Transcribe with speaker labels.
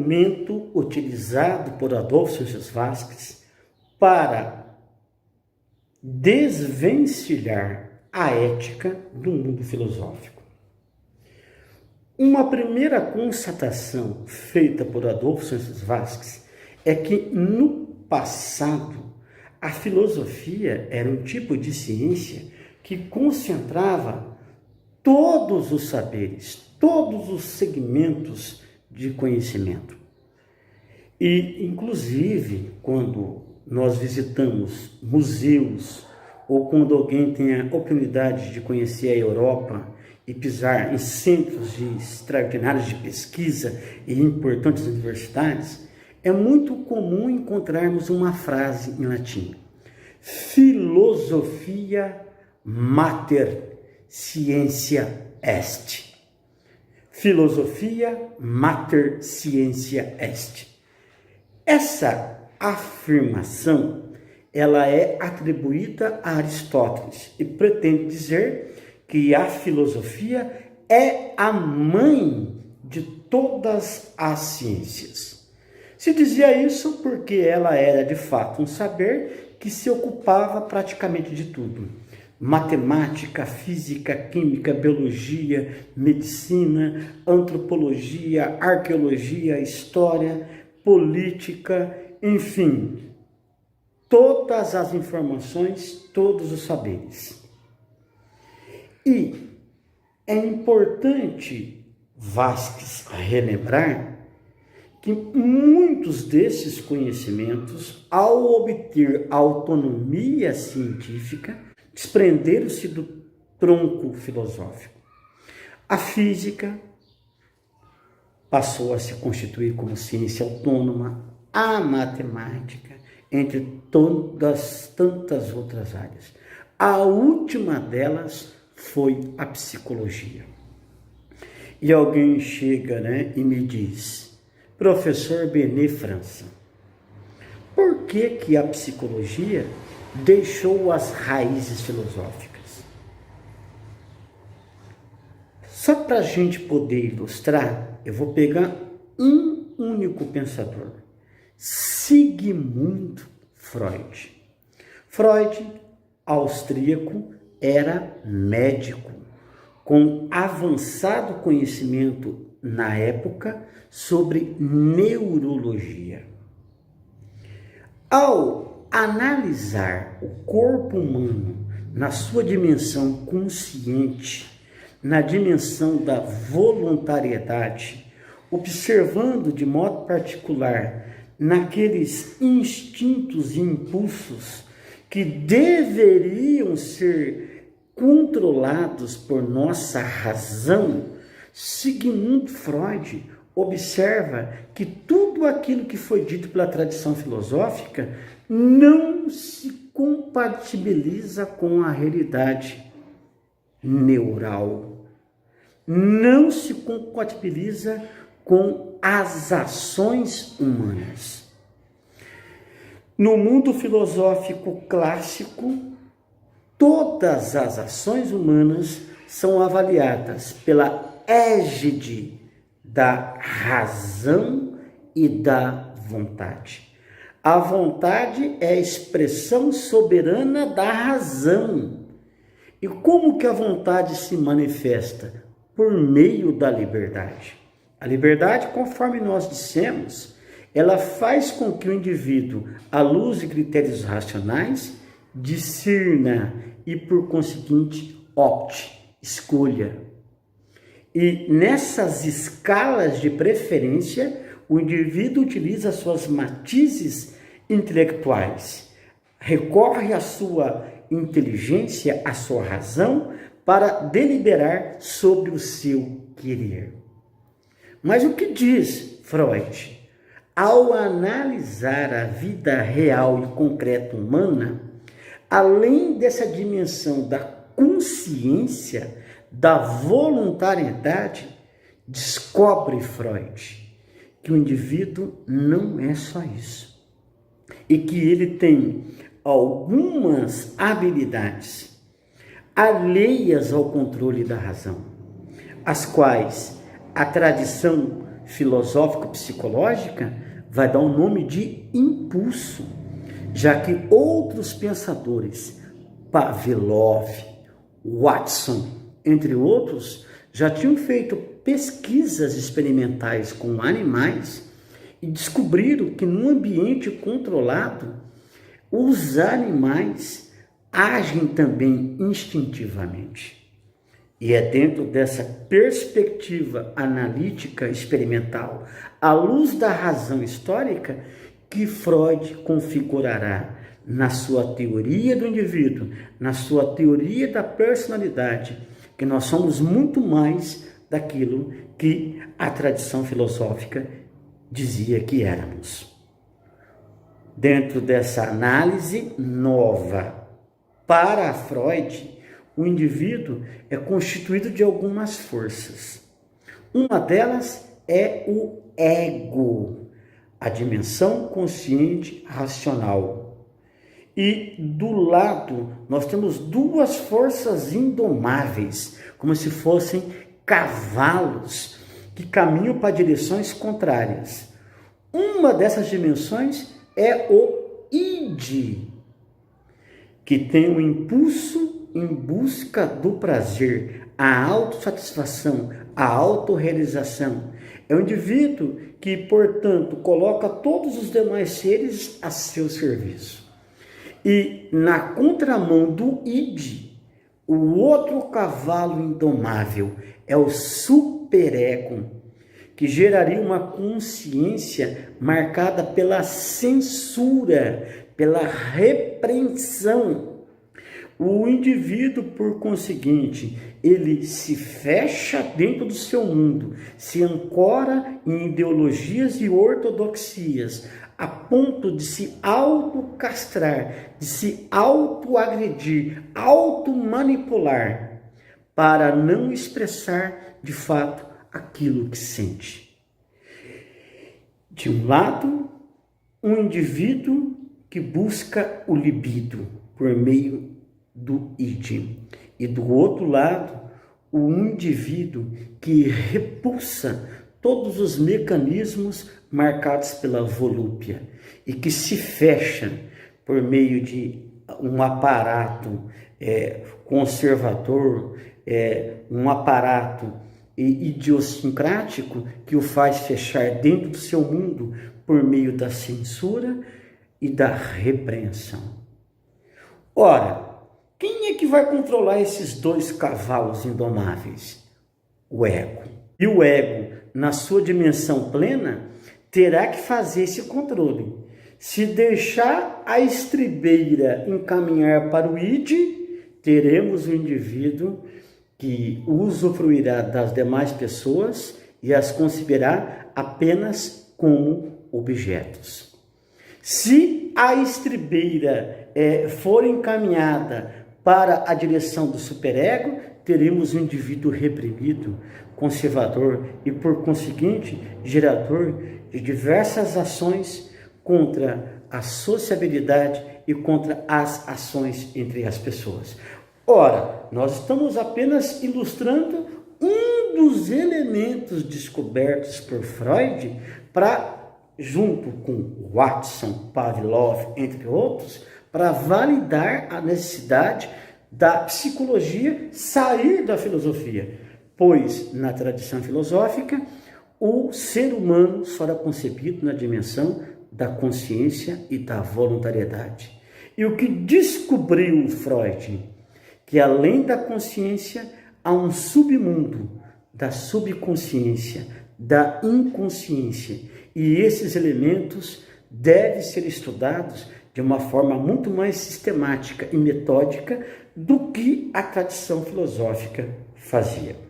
Speaker 1: argumento utilizado por Adolfo Sanches Vasquez para desvencilhar a ética do mundo filosófico. Uma primeira constatação feita por Adolfo Sanches Vasquez é que, no passado, a filosofia era um tipo de ciência que concentrava todos os saberes, todos os segmentos de conhecimento. E, inclusive, quando nós visitamos museus ou quando alguém tem a oportunidade de conhecer a Europa e pisar em centros extraordinários de pesquisa e importantes universidades, é muito comum encontrarmos uma frase em latim: Philosophia mater scientia est. Filosofia mater scientia est. Essa afirmação, ela é atribuída a Aristóteles e pretende dizer que a filosofia é a mãe de todas as ciências. Se dizia isso porque ela era de fato um saber que se ocupava praticamente de tudo: matemática, física, química, biologia, medicina, antropologia, arqueologia, história, política, enfim, todas as informações, todos os saberes. E é importante Vasquez relembrar que muitos desses conhecimentos, ao obter autonomia científica, desprenderam-se do tronco filosófico. A física passou a se constituir como ciência autônoma, a matemática, entre todas tantas outras áreas. A última delas foi a psicologia. E alguém chega, e me diz: professor Benet França, por que a psicologia deixou as raízes filosóficas? Só para a gente poder ilustrar, eu vou pegar um único pensador: Sigmund Freud. Freud, austríaco, era médico, com avançado conhecimento na época sobre neurologia. Ao analisar o corpo humano na sua dimensão consciente, na dimensão da voluntariedade, observando de modo particular naqueles instintos e impulsos que deveriam ser controlados por nossa razão, Sigmund Freud observa que tudo aquilo que foi dito pela tradição filosófica não se compatibiliza com a realidade neural, não se compatibiliza com as ações humanas. No mundo filosófico clássico, todas as ações humanas são avaliadas pela égide da razão e da vontade. A vontade é a expressão soberana da razão. E como que a vontade se manifesta? Por meio da liberdade. A liberdade, conforme nós dissemos, ela faz com que o indivíduo, à luz de critérios racionais, discirna e, por conseguinte, opte, escolha. E nessas escalas de preferência, o indivíduo utiliza suas matizes intelectuais, recorre à sua inteligência, à sua razão, para deliberar sobre o seu querer. Mas o que diz Freud? Ao analisar a vida real e concreta humana, além dessa dimensão da consciência, da voluntariedade, descobre Freud que o indivíduo não é só isso. E que ele tem algumas habilidades alheias ao controle da razão, as quais a tradição filosófico-psicológica, vai dar o nome de impulso, já que outros pensadores, Pavlov, Watson, entre outros, já tinham feito pesquisas experimentais com animais e descobriram que num ambiente controlado, os animais agem também instintivamente. E é dentro dessa perspectiva analítica experimental, à luz da razão histórica, que Freud configurará na sua teoria do indivíduo, na sua teoria da personalidade, que nós somos muito mais daquilo que a tradição filosófica dizia que éramos. Dentro dessa análise nova para Freud, o indivíduo é constituído de algumas forças. Uma delas é o ego, a dimensão consciente racional. E do lado nós temos duas forças indomáveis, como se fossem cavalos que caminham para direções contrárias. Uma dessas dimensões é o id, que tem um impulso em busca do prazer, a autossatisfação, a autorrealização. É um indivíduo que, portanto, coloca todos os demais seres a seu serviço. E na contramão do id, o outro cavalo indomável é o superego, que geraria uma consciência marcada pela censura, pela repreensão. O indivíduo, por conseguinte, ele se fecha dentro do seu mundo, se ancora em ideologias e ortodoxias, a ponto de se autocastrar, de se autoagredir, automanipular, para não expressar de fato aquilo que sente. De um lado, um indivíduo que busca o libido por meio do id, e do outro lado, o indivíduo que repulsa todos os mecanismos marcados pela volúpia e que se fecha por meio de um aparato conservador, um aparato idiosincrático que o faz fechar dentro do seu mundo por meio da censura e da repreensão. Ora, quem é que vai controlar esses dois cavalos indomáveis? O ego. E o ego, na sua dimensão plena, terá que fazer esse controle. Se deixar a estribeira encaminhar para o id, teremos o indivíduo que usufruirá das demais pessoas e as considerará apenas como objetos. Se a estribeira for encaminhada para a direção do superego, teremos um indivíduo reprimido, conservador e, por conseguinte, gerador de diversas ações contra a sociabilidade e contra as ações entre as pessoas. Ora, nós estamos apenas ilustrando um dos elementos descobertos por Freud para, junto com Watson, Pavlov, entre outros, para validar a necessidade da psicologia sair da filosofia, pois na tradição filosófica o ser humano só era concebido na dimensão da consciência e da voluntariedade. E o que descobriu Freud? Que além da consciência há um submundo da subconsciência, da inconsciência, e esses elementos devem ser estudados de uma forma muito mais sistemática e metódica do que a tradição filosófica fazia.